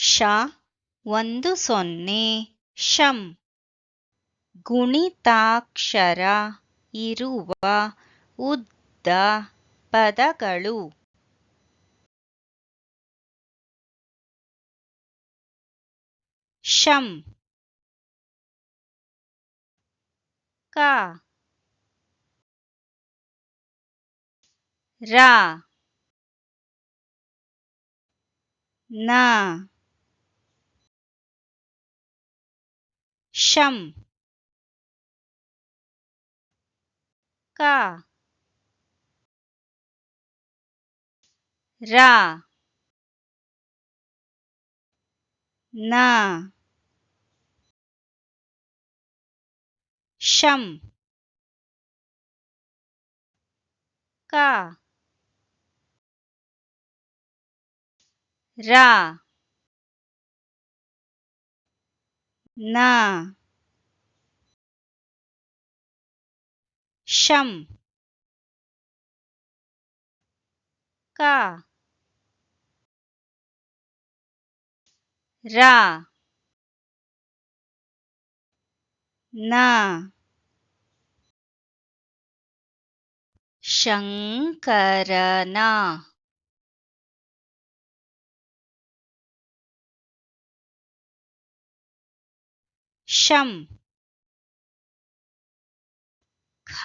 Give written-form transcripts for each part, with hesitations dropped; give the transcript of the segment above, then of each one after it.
ಶ 10 ಶಂ ಗುಣಿತಾಕ್ಷರ ಇರುವ ಉದ್ದ ಪದಗಳು. ಶಂ ಕ ರ ನ ಶಂ ಕ ರ ನ ಶಂ ಕ ರ ನ ಶಂ ಕ ರ ನ ಶಂಕರನ ಶಂ ಖ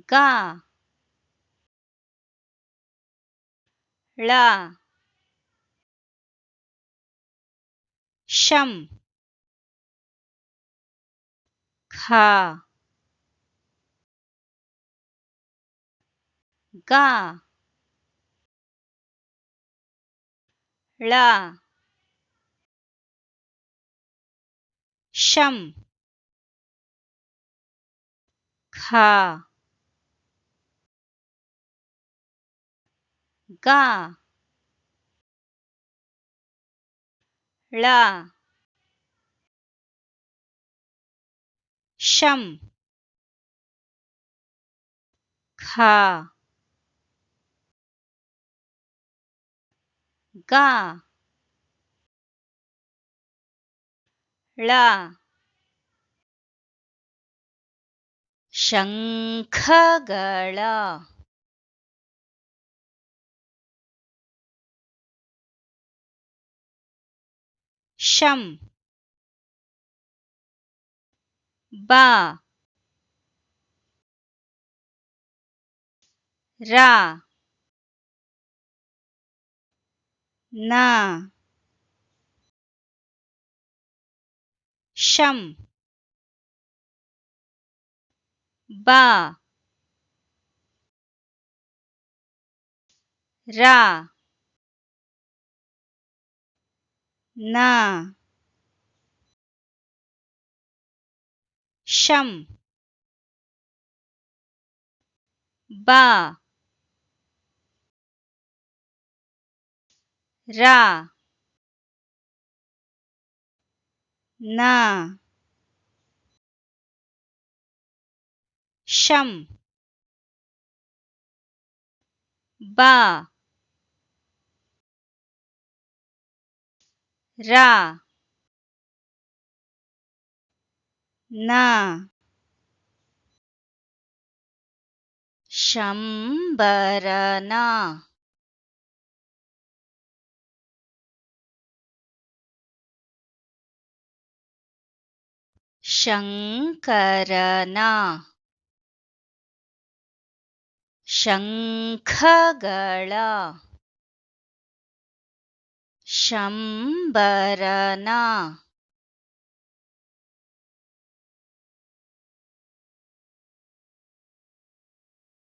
ಗ ಳ ಶಂ ಖ ಗ ಳ ಶಂ ಖ ಗ ಳ ಶಂ ಖ ಗ ಳ ಶಂಖಗಳ ಶಂ ಬ ರ ನ ಶಂ ಬ ರ ನ ಶಂ ಬ ರ ನ ಶಂ ಬ ರ ನ ಶಂಬರನ ಶಂಕರನ ಶಂಖಗಳ ಶಂಬರನ